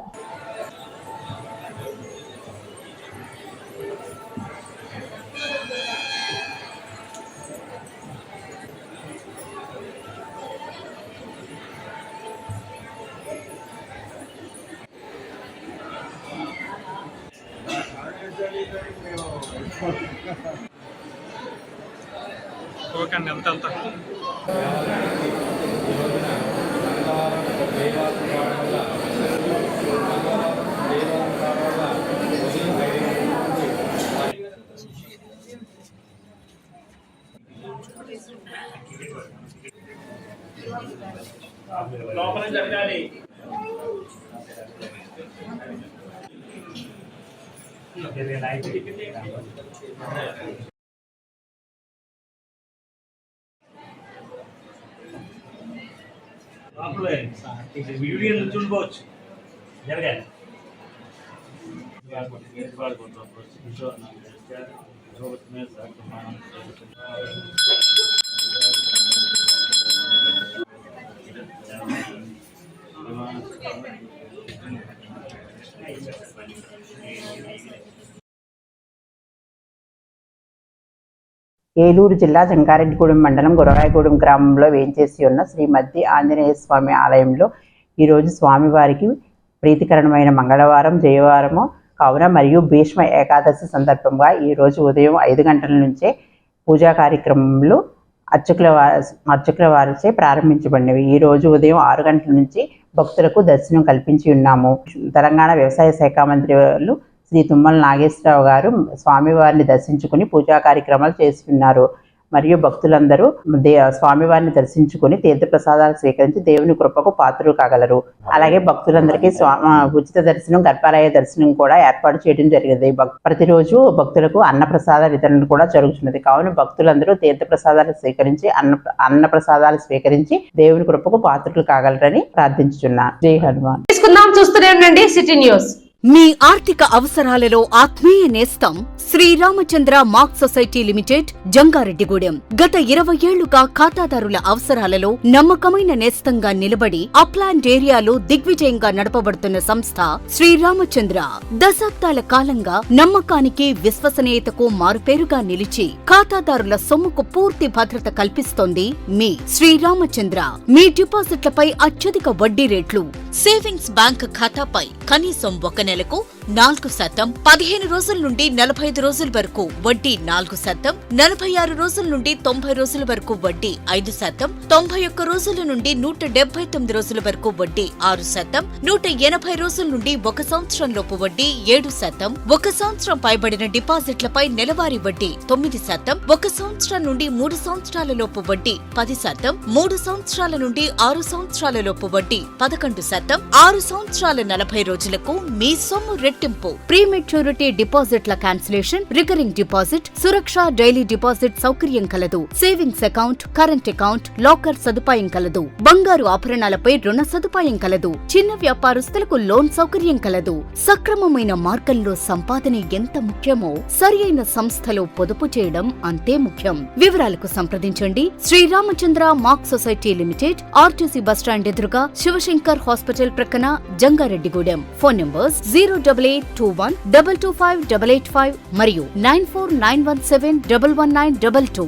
ఓకే అండి, ఎంత లోపల జరగాలి. వీడియో నుంచి ఉండిపోవచ్చు జరగాలి ఏలూరు జిల్లా జంగారెడ్డిగూడెం మండలం గురవాయగూడెం గ్రామంలో వేంచేసి ఉన్న శ్రీ మద్ది ఆంజనేయ స్వామి ఆలయంలో ఈరోజు స్వామివారికి ప్రీతికరమైన మంగళవారం జయవారము కావున మరియు భీష్మ ఏకాదశి సందర్భంగా ఈరోజు ఉదయం 5 గంటల నుంచే పూజా కార్యక్రమాలు అర్చకుల వారిచే ప్రారంభించబడినవి. ఈరోజు ఉదయం 6 గంటల నుంచి భక్తులకు దర్శనం కల్పించి ఉన్నాము. తెలంగాణ వ్యవసాయ శాఖ మంత్రి శ్రీ తుమ్మల నాగేశ్వరరావు గారు స్వామివారిని దర్శించుకుని పూజా కార్యక్రమాలు చేస్తున్నారు. మరియు భక్తులందరూ స్వామివారిని దర్శించుకుని తీర్థప్రసాదాలు స్వీకరించి దేవుని కృపకు పాత్రలు కాగలరు. అలాగే భక్తులందరికీ ఉచిత దర్శనం, గర్భాలయ దర్శనం కూడా ఏర్పాటు చేయడం జరిగింది. ప్రతిరోజు భక్తులకు అన్నప్రసాద వితరణ కూడా జరుగుతున్నది. కావున భక్తులందరూ తీర్థప్రసాదాలు స్వీకరించి అన్నప్రసాదాలు స్వీకరించి దేవుని కృపకు పాత్రలు కాగలరని ప్రార్థించుచున్నా. జై హనుమాన్. చూస్తూనే ఉండండి సిటీ న్యూస్. మీ ఆర్థిక అవసరాలలో ఆత్మీయ నేస్తం Sriramachandra mark society limited Jangareddygudem. గత 20 ఏళ్లుగా ఖాతాదారుల అవసరాలలో నమ్మకమైన నేస్తంగా నిలబడి అప్లాండ్ ఏరియాలో దిగ్విజయంగా నడపబడుతున్న సంస్థ శ్రీరామచంద్ర. దశాబ్దాల కాలంగా నమ్మకానికి, విశ్వసనీయతకు మారుపేరుగా నిలిచి ఖాతాదారుల సొమ్ముకు పూర్తి భద్రత కల్పిస్తోంది మీ శ్రీరామచంద్ర. మీ డిపాజిట్లపై అత్యధిక వడ్డీ రేట్లు, సేవింగ్స్ బ్యాంక్ ఖాతాపై కనీసం 1 నెలకు 4%, 15 రోజుల నుండి 45 రోజుల వరకు వడ్డీ 4%, 46 రోజుల నుండి 90 రోజుల వరకు వడ్డీ 5%, 91 రోజుల నుండి 179 రోజుల వరకు వడ్డీ 6%, 180 రోజుల నుండి 1 సంవత్సరం లోపు వడ్డీ 7%, 1 సంవత్సరం పైబడిన డిపాజిట్లపై నెలవారీ వడ్డీ 9%, 1 సంవత్సరం నుండి 3 సంవత్సరాల లోపు వడ్డీ 10%, 3 సంవత్సరాల నుండి 6 సంవత్సరాల లోపు వడ్డీ 11%, 6 సంవత్సరాల 40 రోజులకు మీ సొమ్ము రెట్టింపు. ప్రీ మెచ్యూరిటీ డిపాజిట్ల క్యాన్సిలేషన్, రికరింగ్ డిపాజిట్, సురక్ష డైలీ డిపాజిట్ సౌకర్యం కలదు. Savings account, current account, locker సదుపాయం కలదు. బంగారు ఆభరణాలపై రుణ సదుపాయం కలదు. చిన్న వ్యాపారస్తులకు లోన్ సౌకర్యం కలదు. సక్రమమైన మార్గంలో సంపాదన ఎంత ముఖ్యమో సరియైన సంస్థలో పొదుపు చేయడం అంతే ముఖ్యం. వివరాలకు సంప్రదించండి Sriramachandra mark society limited, RTC bus stand ఎదురుగా, శివశంకర్ హాస్పిటల్ ప్రక్కన, జంగారెడ్డిగూడెం. ఫోన్ నంబర్స్ 08821225885 మరియు 9491711922.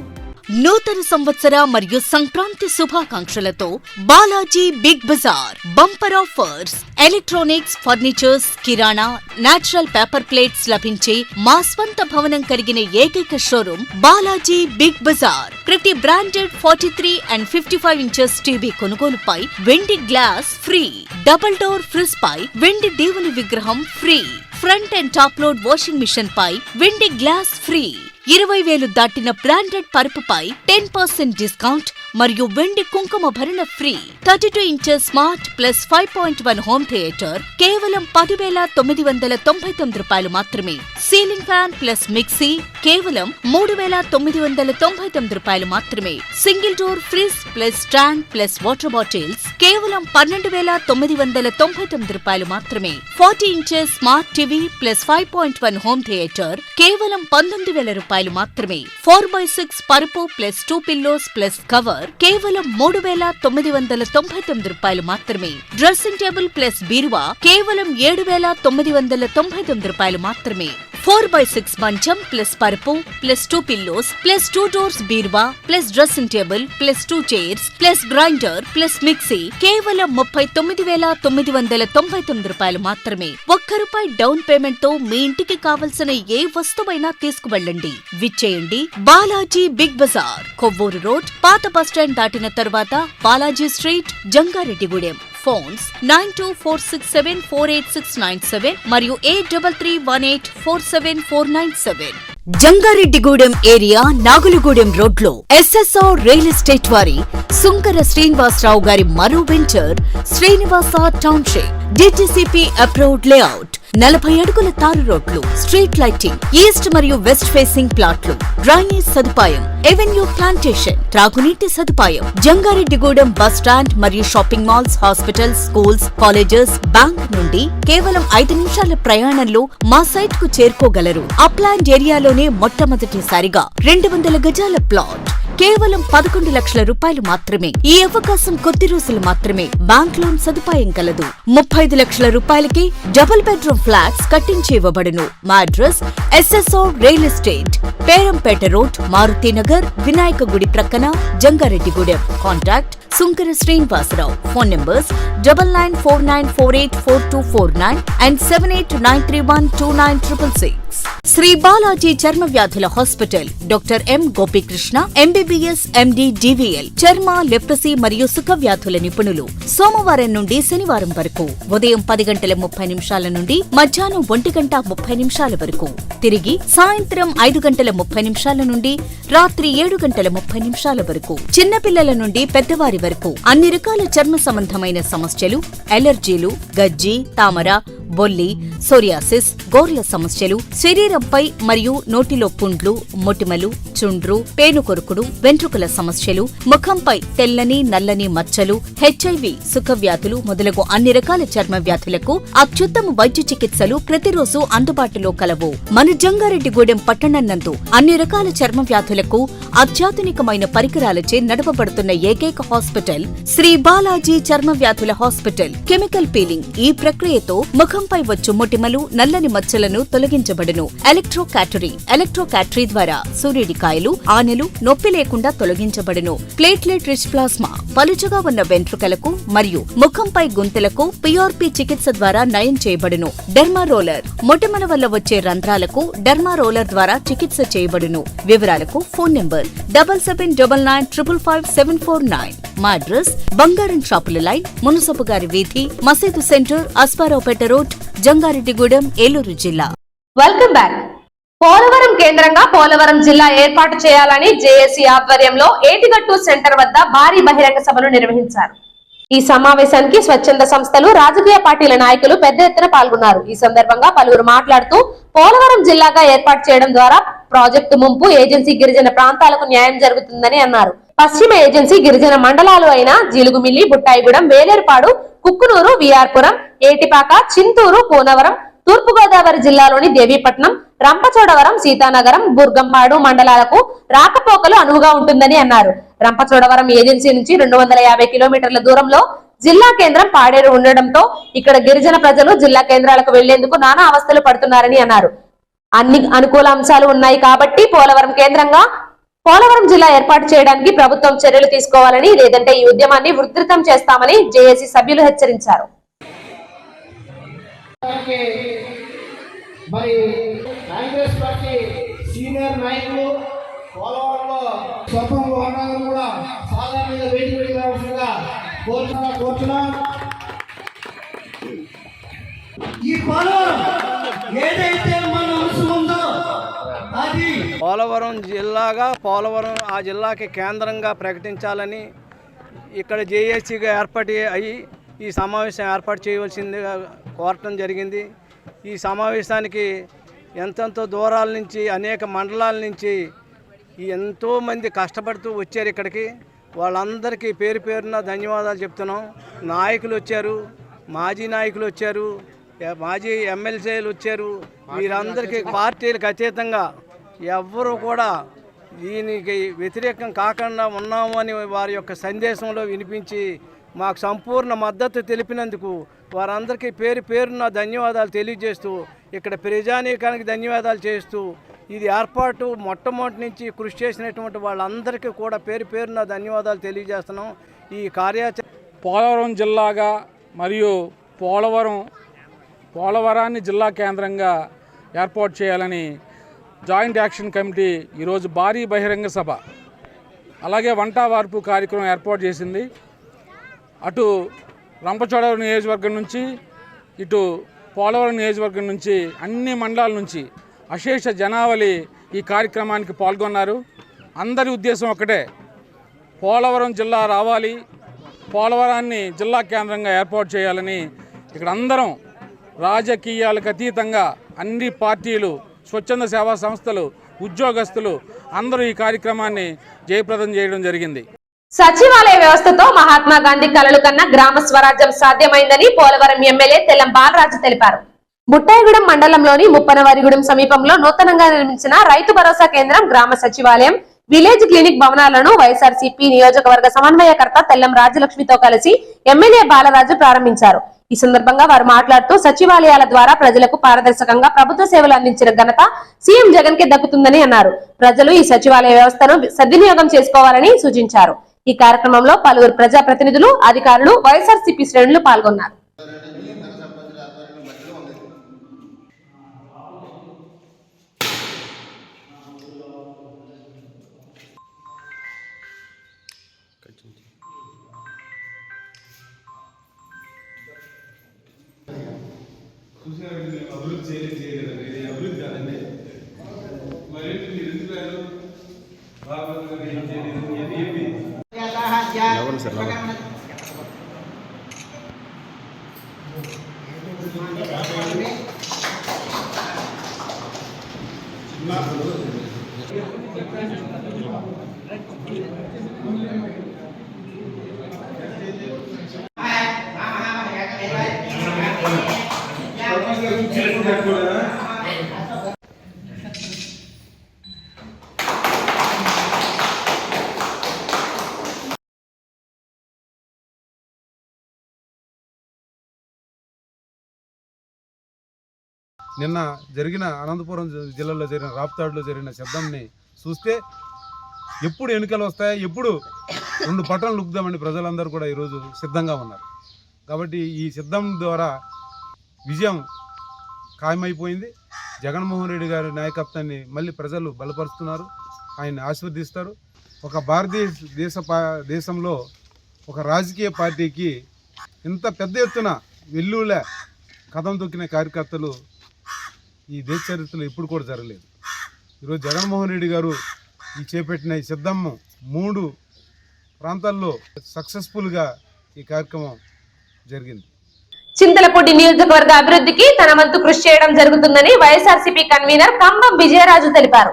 నూతన సంవత్సర మరియు సంక్రాంతి శుభాకాంక్షలతో Balaji big bazaar bumper offers. Electronics, furnitures, కిరాణా, నేచురల్ పేపర్ ప్లేట్స్ లభించే మా స్వంత భవనం కలిగిన ఏకైక షోరూం బాలాజీ బిగ్ బజార్. ప్రతి బ్రాండెడ్ 43 and 55 ఇంచెస్ టీవీ కొనుగోలుపై వెండి glass free. Double door fridge పై వెండి దేవుని విగ్రహం free. Front and top load washing machine పై వెండి గ్లాస్ ఫ్రీ. 20,000 దాటిన బ్రాండెడ్ పరుపుపై 10% డిస్కౌంట్ మరియు వెండి కుంకుమ భరణ free. 32 inches smart plus 5.1 home theatre కేవలం 10,999 రూపాయలు మాత్రమే. సీలింగ్ ఫ్యాన్ ప్లస్ మిక్సీ కేవలం 3,999 రూపాయలు మాత్రమే. Single door fridge plus stand plus water bottles కేవలం 12,999 రూపాయలు మాత్రమే. 40 inches smart TV plus 5.1 home theatre కేవలం 19,000 రూపాయలు మాత్రమే. 4x6 పరుపు ప్లస్ 2 పిల్లోస్ ప్లస్ కవర్ కేవలం 3,999 రూపాయలు మాత్రమే. డ్రెస్సింగ్ టేబుల్ ప్లస్ బీరువా కేవలం 7,999 రూపాయలు మాత్రమే. 4x6 మంచం ప్లస్ పరుపు ప్లస్ 2 పిల్లోస్ ప్లస్ 2 డోర్స్ బీరువా plus dressing table plus 2 chairs plus grinder plus mixie కేవలం 39,999 రూపాయలు మాత్రమే. ₹1 డౌన్ పేమెంట్ తో మీ ఇంటికి కావలసిన ఏ వస్తువైనా తీసుకువెళ్ళండి. విచ్చేయండి బాలాజీ బిగ్ బజార్, కొవ్వూరు రోడ్, పాత బస్టాండ్ దాటిన తరువాత, బాలాజీ స్ట్రీట్, జంగారెడ్డిగూడెం. ఫోన్స్ 9246748697 మరియు 8331847497. జంగారెడ్డిగూడెం ఏరియా నాగులగూడెం రోడ్లో ఎస్ఎస్ఆర్ రియల్ ఎస్టేట్ వారి సుంకర శ్రీనివాసరావు గారి మరో venture Srinivasa township. DTCP approved layout, 40 అడుగుల తారు రోడ్లు, స్ట్రీట్ లైటింగ్, ఈస్ట్ మరియు వెస్ట్ ఫేసింగ్ ప్లాట్లు, డ్రైనేజ్ సదుపాయం, ఎవెన్యూ ప్లాంటేషన్, త్రాగునీటి సదుపాయం, జంగారెడ్డిగూడెం బస్ స్టాండ్ మరియు shopping malls, hospitals, schools, colleges, bank నుండి కేవలం 5 నిమిషాల ప్రయాణంలో మా సైట్ కు చేరుకోగలరు. అప్లాండ్ ఏరియాలోనే మొట్టమొదటిసారిగా 200 గజాల ప్లాట్ కేవలం 11 లక్షల రూపాయలు మాత్రమే. ఈ అవకాశం కొద్ది రోజులు మాత్రమే. బ్యాంక్ లోన్ సదుపాయం కలదు. 35 లక్షల రూపాయలకి డబుల్ బెడ్రూమ్ ఫ్లాట్స్ కట్టించి ఇవ్వబడును. మా address SSR real estate, Perampeta road, Marutinagar, Vinayaka గుడి ప్రక్కన, Jangareddygudem. Contact Sunkara Srinivasarao. Phone numbers 9949484249 and 7893129666. Sri Balaji చర్మ వ్యాధుల hospital, doctor M Gopikrishna, MBBS, MD, DVL, చర్మ, లెప్రసీ మరియు సుఖ వ్యాధుల నిపుణులు. సోమవారం నుండి శనివారం వరకు ఉదయం 10:30 నుండి మధ్యాహ్నం 1:30 వరకు, తిరిగి సాయంత్రం 5:30 నుండి రాత్రి 7:30 వరకు. చిన్నపిల్లల నుండి పెద్దవారి వరకు అన్ని రకాల చర్మ సంబంధమైన సమస్యలు, ఎలర్జీలు, గజ్జి, తామర, బొల్లి, సోరియాసిస్, గోర్ల సమస్యలు, శరీరంపై మరియు నోటిలో పుండ్లు, మొటిమలు, చుండ్రు, పేనుకొరుకుడు, వెంట్రుకల సమస్యలు, ముఖంపై తెల్లని, నల్లని మచ్చలు, హెచ్ఐవి, సుఖ వ్యాధులు మొదలగు అన్ని రకాల చర్మ వ్యాధులకు అత్యుత్తమ వైద్య చికిత్సలు ప్రతిరోజు అందుబాటులో కలవు. మన జంగారెడ్డిగూడెం పట్టణం నందు అన్ని రకాల చర్మ వ్యాధులకు అత్యాధునికమైన పరికరాలచే నడపబడుతున్న ఏకైక హాస్పిటల్ శ్రీ బాలాజీ చర్మ వ్యాధుల హాస్పిటల్. కెమికల్ పీలింగ్ ఈ ప్రక్రియతో ముఖంపై వచ్చు మొటిమలు, నల్లని మచ్చలను తొలగించబడును. ఎలక్ట్రోకాటరీ ద్వారా సూర్యుడికాయలు, ఆనెలు నొప్పి లేకుండా తొలగించబడును. ప్లేట్లెట్ రిచ్ ప్లాస్మా పలుచగా ఉన్న వెంట్రుకలకు మరియు ముఖంపై గుంతలకు పిఆర్పి చికిత్స ద్వారా నయం చేయబడును. డెర్మా రోలర్ మొటిమల వల్ల వచ్చే రంధ్రాలకు డెర్మా రోలర్ ద్వారా చికిత్స చేయబడును. వివరాలకు ఫోన్ నంబర్ 7799555749. మా అడ్రస్ బంగారం షాపుల లైన్, మునసపు గారి వీధి, మసీదు సెంటర్, అస్పారావుపేట రోడ్, జంగారెడ్డిగూడెం, ఏలూరు జిల్లా. Welcome back. పోలవరం కేంద్రంగా పోలవరం జిల్లా ఏర్పాటు చేయాలని జేఏసీ ఆధ్వర్యంలో ఏటిగట్టు సెంటర్ వద్ద భారీ బహిరంగ సభలు నిర్వహించారు. ఈ సమావేశానికి స్వచ్ఛంద సంస్థలు, రాజకీయ పార్టీల నాయకులు పెద్ద ఎత్తున పాల్గొన్నారు. ఈ సందర్భంగా పలువురు మాట్లాడుతూ పోలవరం జిల్లాగా ఏర్పాటు చేయడం ద్వారా ప్రాజెక్టు ముంపు ఏజెన్సీ గిరిజన ప్రాంతాలకు న్యాయం జరుగుతుందని అన్నారు. పశ్చిమ ఏజెన్సీ గిరిజన మండలాలు అయిన జీలుగుమిల్లి, బుట్టాయిగూడెం, వేలేరుపాడు, కుక్కునూరు, విఆర్పురం, ఏటిపాక, చింతూరు, కోనవరం, తూర్పుగోదావరి జిల్లాలోని దేవీపట్నం, రంపచోడవరం, సీతానగరం, బుర్గంపాడు మండలాలకు రాకపోకలు అనువుగా ఉంటుందని అన్నారు. రంపచోడవరం ఏజెన్సీ నుంచి 250 కిలోమీటర్ల దూరంలో జిల్లా కేంద్రం పాడేరు ఉండడంతో ఇక్కడ గిరిజన ప్రజలు జిల్లా కేంద్రాలకు వెళ్లేందుకు నానా అవస్థలు పడుతున్నారని అన్నారు. అన్ని అనుకూల అంశాలు ఉన్నాయి కాబట్టి పోలవరం కేంద్రంగా పోలవరం జిల్లా ఏర్పాటు చేయడానికి ప్రభుత్వం చర్యలు తీసుకోవాలని, లేదంటే ఈ ఉద్యమాన్ని ఉధృతం చేస్తామని జేఏసీ సభ్యులు హెచ్చరించారు. మరి కాంగ్రెస్ పార్టీ సీనియర్ నాయకులు పోలవరంలో స్వల్పం వాహనాలు కూడా సాధారణంగా వేడి రావాల్సిందిగా కోరుతున్నాం. ఈ పోలవరం ఏదైతే మన అవసరం ఉందో అది పోలవరం జిల్లాగా ఆ జిల్లాకి కేంద్రంగా ప్రకటించాలని ఇక్కడ జేఏసీగా ఏర్పాటు అయ్యి ఈ సమావేశం ఏర్పాటు చేయవలసిందిగా కోరటం జరిగింది. ఈ సమావేశానికి ఎంతెంతో దూరాల నుంచి, అనేక మండలాల నుంచి ఎంతోమంది కష్టపడుతూ వచ్చారు ఇక్కడికి. వాళ్ళందరికీ పేరు పేరున ధన్యవాదాలు చెప్తున్నాం. నాయకులు వచ్చారు, మాజీ నాయకులు వచ్చారు, మాజీ ఎమ్మెల్యేలు వచ్చారు. వీరందరికీ పార్టీలకు అతీతంగా ఎవ్వరూ కూడా దీనికి వ్యతిరేకం కాకుండా ఉన్నామని వారి యొక్క సందేశంలో వినిపించి మాకు సంపూర్ణ మద్దతు తెలిపినందుకు వారందరికీ పేరు పేరున ధన్యవాదాలు తెలియజేస్తూ, ఇక్కడ ప్రజానీకానికి ధన్యవాదాలు చేస్తూ, ఇది ఏర్పాటు మొట్టమొదటి నుంచి కృషి చేసినటువంటి వాళ్ళందరికీ కూడా పేరు పేరున ధన్యవాదాలు తెలియజేస్తున్నాం. ఈ కార్యాచరణ పోలవరం జిల్లాగా మరియు పోలవరాన్ని జిల్లా కేంద్రంగా ఏర్పాటు చేయాలని జాయింట్ యాక్షన్ కమిటీ ఈరోజు భారీ బహిరంగ సభ, అలాగే వంట వార్పు కార్యక్రమం ఏర్పాటు చేసింది. అటు రంపచోడవరం నియోజకవర్గం నుంచి, ఇటు పోలవరం నియోజకవర్గం నుంచి, అన్ని మండలాల నుంచి అశేష జనావళి ఈ కార్యక్రమానికి పాల్గొన్నారు. అందరి ఉద్దేశం ఒకటే, పోలవరం జిల్లా రావాలి, పోలవరాన్ని జిల్లా కేంద్రంగా ఏర్పాటు చేయాలని ఇక్కడ అందరం రాజకీయాలకు అతీతంగా అన్ని పార్టీలు, స్వచ్ఛంద సేవా సంస్థలు, ఉద్యోగస్తులు అందరూ ఈ కార్యక్రమాన్ని జయప్రదం చేయడం జరిగింది. సచివాలయ వ్యవస్థతో మహాత్మా గాంధీ కలలు కన్నా గ్రామ స్వరాజ్యం సాధ్యమైందని పోలవరం ఎమ్మెల్యే తెల్లం బాలరాజు తెలిపారు. బుట్టాయిగూడెం మండలంలోని ముప్పనవారిగూడెం సమీపంలో నూతనంగా నిర్మించిన రైతు భరోసా కేంద్రం, గ్రామ సచివాలయం, విలేజ్ క్లినిక్ భవనాలను వైఎస్ఆర్సీపీ నియోజకవర్గ సమన్వయకర్త తెల్లం రాజలక్ష్మితో కలిసి ఎమ్మెల్యే బాలరాజు ప్రారంభించారు. ఈ సందర్భంగా వారు మాట్లాడుతూ సచివాలయాల ద్వారా ప్రజలకు పారదర్శకంగా ప్రభుత్వ సేవలు అందించిన ఘనత సీఎం జగన్ కి దక్కుతుందని అన్నారు. ప్రజలు ఈ సచివాలయ వ్యవస్థను సద్వినియోగం చేసుకోవాలని సూచించారు. ఈ కార్యక్రమంలో పలువురు ప్రజాప్రతినిధులు, అధికారులు, వైఎస్ఆర్సీపీ శ్రేణులు పాల్గొన్నారు. నిన్న జరిగిన అనంతపురం జిల్లాలో జరిగిన రాప్తాడులో జరిగిన శబ్దంని చూస్తే ఎప్పుడు ఎన్నికలు వస్తాయో, ఎప్పుడు 2 పట్టణాలు లుక్కుదామని ప్రజలందరూ కూడా ఈరోజు సిద్ధంగా ఉన్నారు. కాబట్టి ఈ సిద్ధం ద్వారా విజయం ఖాయమైపోయింది. జగన్మోహన్ రెడ్డి గారి నాయకత్వాన్ని మళ్ళీ ప్రజలు బలపరుస్తున్నారు, ఆయన్ని ఆశీర్వదిస్తారు. ఒక దేశంలో ఒక రాజకీయ పార్టీకి ఇంత పెద్ద ఎత్తున వెల్లులే కథం తొక్కిన కార్యకర్తలు ఈ దేశ చరిత్రలో ఎప్పుడు కూడా జరగలేదు. ఈరోజు జగన్మోహన్ రెడ్డి గారు ఈ చేపట్టిన ఈ సిద్ధము 3 ప్రాంతాల్లో సక్సెస్ఫుల్గా ఈ కార్యక్రమం జరిగింది. చింతలపూడి నియోజకవర్గ అభివృద్ధికి తన వంతు కృషి చేయడం జరుగుతుందని వైఎస్ఆర్సీపీ కన్వీనర్ కంబం విజయరాజు తెలిపారు.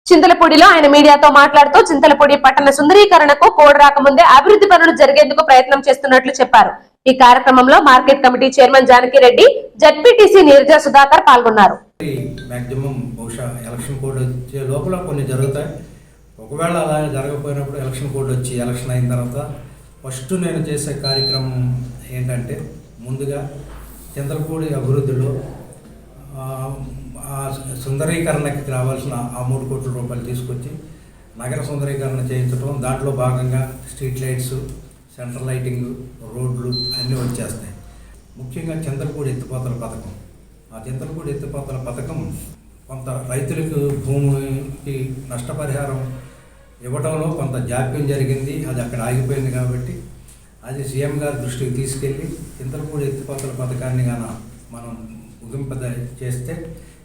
చింతలపూడిలో ఆయన మీడియాతో మాట్లాడుతూ చింతలపూడి పట్టణ సుందరీకరణకు కోడ్ రాకముందే అభివృద్ధి పనులు జరిగేందుకు ప్రయత్నం చేస్తున్నట్లు చెప్పారు. ఈ కార్యక్రమంలో market committee chairman Janaki Reddy, ZPTC Neeraja Sudhakar పాల్గొన్నారు. మాక్సిమం బహుశా ఎలక్షన్ కోడ్ వచ్చే లోపల కొన్ని జరుగుతాయి. ఒకవేళ అలా జరగకపోయినప్పుడు ఎలక్షన్ కోడ్ వచ్చి ఎలక్షన్ అయిన తర్వాత ఫస్ట్ నేను చేసే కార్యక్రమం ఏంటంటే, ముందుగా చింతలపూడి అభివృద్ధిలో సుందరీకరణకి రావాల్సిన ఆ 3 కోట్ల రూపాయలు తీసుకొచ్చి నగర సుందరీకరణ చేయించడం, దాంట్లో భాగంగా స్ట్రీట్ లైట్స్, సెంట్రల్ లైటింగ్, రోడ్లు అన్నీ వచ్చేస్తాయి. ముఖ్యంగా చింతలపూడి ఎత్తిపోతల పథకం. ఆ చింతలపూడి ఎత్తిపోతల పథకం కొంత రైతులకు భూమికి నష్టపరిహారం ఇవ్వడంలో కొంత జాప్యం జరిగింది. అది అక్కడ ఆగిపోయింది. కాబట్టి అది సీఎం గారి దృష్టికి తీసుకెళ్ళి చింతలపూడి ఎత్తిపోతల పథకాన్ని మనం ముగింపు చేస్తే,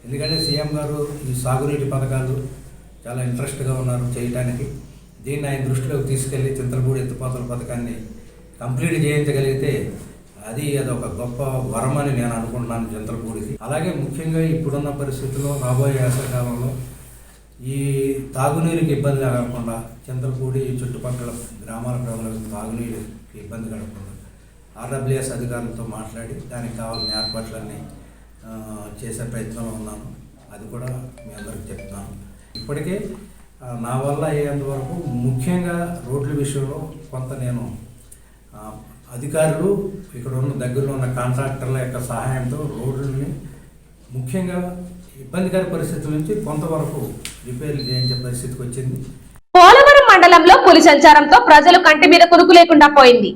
ఎందుకంటే సీఎం గారు ఈ సాగునీటి పథకాలు చాలా ఇంట్రెస్ట్గా ఉన్నారు చేయడానికి. దీన్ని ఆయన దృష్టిలోకి తీసుకెళ్ళి చింతలపూడి ఎత్తిపోతల పథకాన్ని కంప్లీట్ చేయించగలిగితే అదొక గొప్ప వరం అని నేను అనుకుంటున్నాను చింతలపూడికి. అలాగే ముఖ్యంగా ఇప్పుడున్న పరిస్థితుల్లో రాబోయే వేసవికాలంలో ఈ తాగునీరుకి ఇబ్బంది కలగకుండా, చింతలపూడి చుట్టుపక్కల గ్రామాల ప్రజలకు తాగునీరుకి ఇబ్బంది కలగకుండా ఆర్డబ్ల్యూఎస్ అధికారులతో మాట్లాడి దానికి కావాల్సిన ఏర్పాట్లన్నీ చేసే ప్రయత్నంలో ఉన్నాను. అది కూడా మీ అందరికి చెప్తున్నాను. ఇప్పటికే నా వల్ల అయ్యేంతవరకు ముఖ్యంగా రోడ్ల విషయంలో కొంత నేను అధికారులు, ఇక్కడ ఉన్న దగ్గరలో ఉన్న కాంట్రాక్టర్ల యొక్క సహాయంతో రోడ్లని ముఖ్యంగా ఇబ్బందికర పరిస్థితుల నుంచి కొంతవరకు రిపేర్లు చేయించే పరిస్థితికి వచ్చింది. పోలవరం మండలంలో పులి సంచారంతో ప్రజలు కంటి మీద కునుకు లేకుండా పోయింది.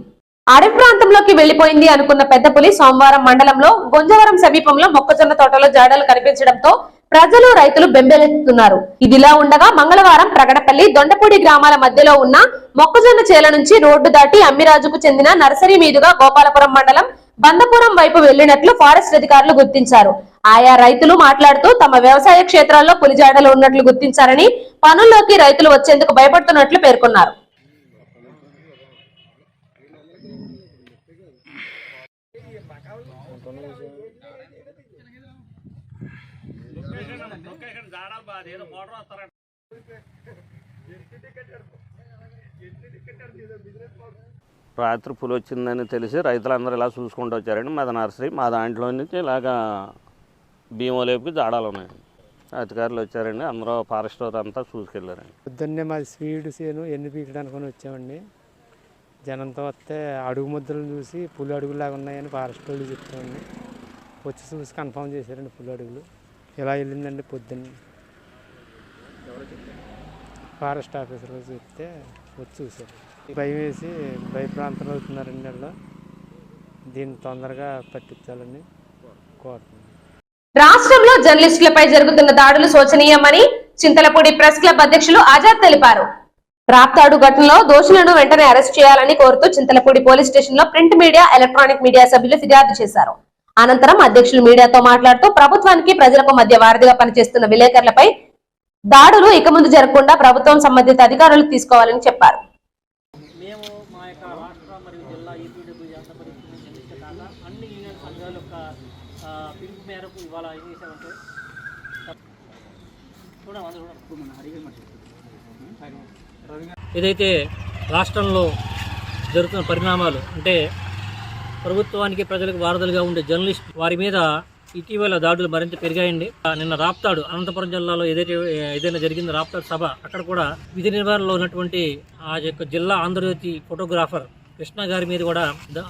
అడవి ప్రాంతంలోకి వెళ్లిపోయింది అనుకున్న పెద్ద పులి సోమవారం మండలంలో గొంజవరం సమీపంలో మొక్కజొన్న తోటలో జాడలు కనిపించడంతో ప్రజలు, రైతులు బెంబేలెత్తుతున్నారు. ఇదిలా ఉండగా మంగళవారం ప్రగడపల్లి, దొండపూడి గ్రామాల మధ్యలో ఉన్న మొక్కజొన్న చేల నుంచి రోడ్డు దాటి అమ్మిరాజుకు చెందిన నర్సరీ మీదుగా గోపాలపురం మండలం బందపురం వైపు వెళ్లినట్లు ఫారెస్ట్ అధికారులు గుర్తించారు. ఆయా రైతులు మాట్లాడుతూ తమ వ్యవసాయ క్షేత్రాల్లో పులిజాడలు ఉన్నట్లు గుర్తించారని, పనుల్లోకి రైతులు వచ్చేందుకు భయపడుతున్నట్లు పేర్కొన్నారు. రాత్రి పులి వచ్చిందని తెలిసి రైతులందరూ ఇలా చూసుకుంటూ వచ్చారండి. మాది నర్సరీ, మా దాంట్లో నుంచి ఇలాగా భీమో లేపుకి జాడాలు ఉన్నాయి. అధికారులు వచ్చారండి, అందరూ ఫారెస్ట్ అంతా చూసుకెళ్ళారండి. పొద్దున్నే మాది స్వీడ్ సేను ఎన్ని పీకడానికి వచ్చామండి. జనంతో వస్తే అడుగు ముద్దలు చూసి పులి అడుగులాగా ఉన్నాయని ఫారెస్ట్ వాళ్ళు చెప్తామండి. వచ్చి చూసి కన్ఫర్మ్ చేశారండి పులి అడుగులు. ఇలా వెళ్ళిందండి పొద్దున్న. ఫారెస్ట్ ఆఫీసర్లు చెప్తే వచ్చి చూశారు. భయం వేసి భయప్రాంతాలు అవుతున్నారండి. వాళ్ళు దీన్ని తొందరగా పట్టించాలని కోరుతున్నాను. రాష్ట్రంలో జర్నలిస్టులపై జరుగుతున్న దాడులు శోచనీయమని చింతలపూడి ప్రెస్ క్లబ్ అధ్యక్షులు ఆజాద్ తెలిపారు. రాప్తాడు ఘటనలో దోషులను వెంటనే అరెస్ట్ చేయాలని కోరుతూ చింతలపూడి పోలీస్ స్టేషన్ లో ప్రింట్ మీడియా, ఎలక్ట్రానిక్ మీడియా సభ్యులు ఫిర్యాదు చేశారు. అనంతరం అధ్యక్షులు మీడియాతో మాట్లాడుతూ ప్రభుత్వానికి ప్రజలకు మధ్య వారధిగా పనిచేస్తున్న విలేకరులపై దాడులు ఇక ముందు జరగకుండా ప్రభుత్వం సంబంధిత అధికారులు తీసుకోవాలని చెప్పారు. మేము మా యొక్క రాష్ట్ర మరియు జిల్లా ఏపీడబ్ల్యూ అన్ని యూనియన్ సంఘాల యొక్క పిలుపు మేరకు ఇవాళ ఏం చేశామంటే ఏదైతే రాష్ట్రంలో జరుగుతున్న పరిణామాలు అంటే ప్రభుత్వానికి ప్రజలకు వారధులుగా ఉండే జర్నలిస్ట్ వారి మీద ఇటీవల దాడులు మరింత పెరిగాయండి. నిన్న రాప్తాడు అనంతపురం జిల్లాలో ఏదైనా జరిగింది రాప్తాడు సభ, అక్కడ కూడా విధి నిర్వహణలో ఉన్నటువంటి ఆ యొక్క జిల్లా ఆంధ్రజ్యోతి ఫోటోగ్రాఫర్ కృష్ణ గారి మీద కూడా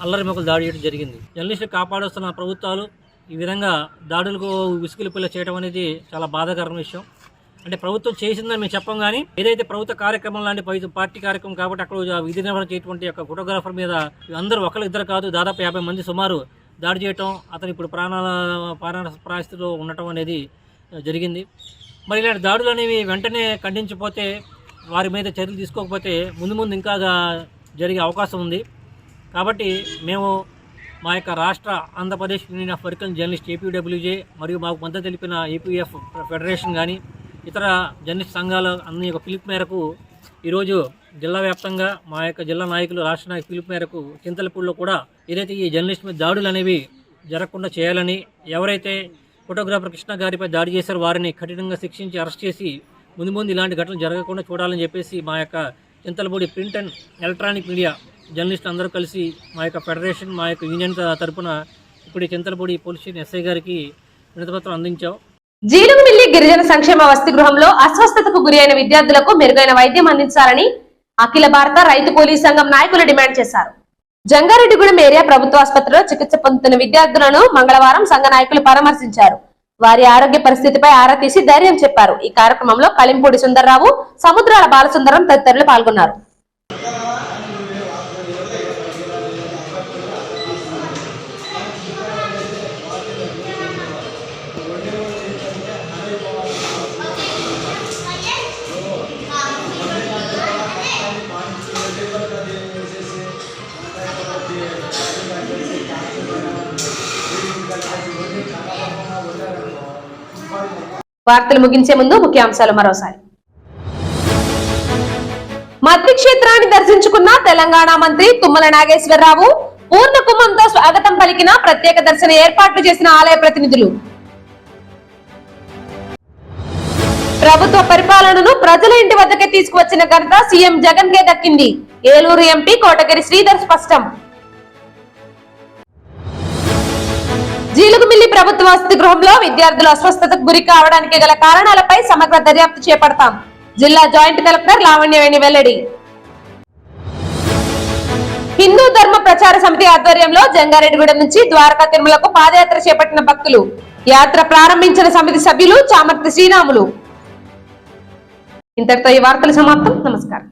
అల్లరి మొక్కలు దాడి చేయడం జరిగింది. జర్నలిస్టులు కాపాడుస్తున్న ప్రభుత్వాలు ఈ విధంగా దాడులకు విసుగులిపిల్ల చేయడం అనేది చాలా బాధాకరమైన విషయం. అంటే ప్రభుత్వం చేసిందని మేము చెప్పం, కానీ ఏదైతే ప్రభుత్వ కార్యక్రమం లాంటి పార్టీ కార్యక్రమం కాబట్టి అక్కడ విధి నిర్వహణ చేయటువంటి యొక్క ఫోటోగ్రాఫర్ మీద అందరూ ఒకరిద్దరు కాదు దాదాపు 50 మంది సుమారు దాడి చేయటం, అతను ఇప్పుడు ప్రాణ పరిస్థితిలో ఉండటం అనేది జరిగింది. మరి ఇలాంటి దాడులు అనేవి వెంటనే ఖండించకపోతే, వారి మీద చర్యలు తీసుకోకపోతే ముందు ఇంకా జరిగే అవకాశం ఉంది. కాబట్టి మేము మా యొక్క రాష్ట్ర Andhra Pradesh union of working journalist APWJ మరియు మాకు మద్దతు తెలిపిన ఏపీఎఫ్ ఫెడరేషన్ కానీ ఇతర జర్నలిస్ట్ సంఘాల అన్ని యొక్క పిలుపు మేరకు ఈరోజు జిల్లా వ్యాప్తంగా మా యొక్క జిల్లా నాయకులు, రాష్ట్ర నాయకుల పిలుపు మేరకు చింతలపూడిలో కూడా ఏదైతే ఈ జర్నలిస్ట్ మీద దాడులు అనేవి జరగకుండా చేయాలని, ఎవరైతే ఫోటోగ్రాఫర్ కృష్ణ గారిపై దాడి చేశారో వారిని కఠినంగా శిక్షించి అరెస్ట్ చేసి ముందు ఇలాంటి ఘటనలు జరగకుండా చూడాలని చెప్పేసి మా యొక్క Chintalapudi print and electronic media జర్నలిస్టులు అందరూ కలిసి మా యొక్క ఫెడరేషన్, మా యొక్క యూనియన్ తరపున ఇప్పుడు చింతలపూడి పోలీస్ స్టేషన్ ఎస్ఐ గారికి వినతిపత్రం అందించాం. జీలుగుమిల్లి గిరిజన సంక్షేమ వసతి గృహంలో అస్వస్థతకు గురి అయిన విద్యార్థులకు మెరుగైన వైద్యం అందించాలని అఖిల భారత రైతు పోలీస్ సంఘం నాయకులు డిమాండ్ చేశారు. జంగారెడ్డిగూడెం ఏరియా ప్రభుత్వ ఆసుపత్రిలో చికిత్స పొందుతున్న విద్యార్థులను మంగళవారం సంఘ నాయకులు పరామర్శించారు. వారి ఆరోగ్య పరిస్థితిపై ఆరా తీసి ధైర్యం చెప్పారు. ఈ కార్యక్రమంలో కళింపూడి సుందర్రావు, సముద్రాల బాలసుందరం తదితరులు పాల్గొన్నారు. వార్తలు ముగించే ముందు ముఖ్యాంశాలు మరోసారి. మద్రి క్షేత్రాన్ని దర్శించుకున్న తెలంగాణ మంత్రి తుమ్మల నాగేశ్వరరావు, పూర్ణ కుంభంతో స్వాగతం పలికిన ప్రత్యేక దర్శన ఏర్పాట్లు చేసిన ఆలయ ప్రతినిధులు. ప్రభుత్వ పరిపాలనను ప్రజల ఇంటి వద్దకే తీసుకువచ్చిన ఘనత సీఎం జగన్ కే దక్కింది. ఏలూరు ఎంపీ కోటగిరి శ్రీధర్ స్పష్టం. జీలుగుమిల్లి ప్రభుత్వ వసతి గృహంలో విద్యార్థులు అస్వస్థతకు గురి కావడానికి గల కారణాలపై సమగ్ర దర్యాప్తు చేపడతాం. జిల్లా జాయింట్ కలెక్టర్ లావణ్యవేణి వెల్లడి. హిందూ ధర్మ ప్రచార సమితి ఆధ్వర్యంలో జంగారెడ్డిగూడెం నుంచి ద్వారకా తిరుమలకు పాదయాత్ర చేపట్టిన భక్తులు. యాత్ర ప్రారంభించిన సమితి సభ్యులు చామర్తి శ్రీరాములు. ఇంతటితో ఈ వార్తలు సమాప్తం. నమస్కారం.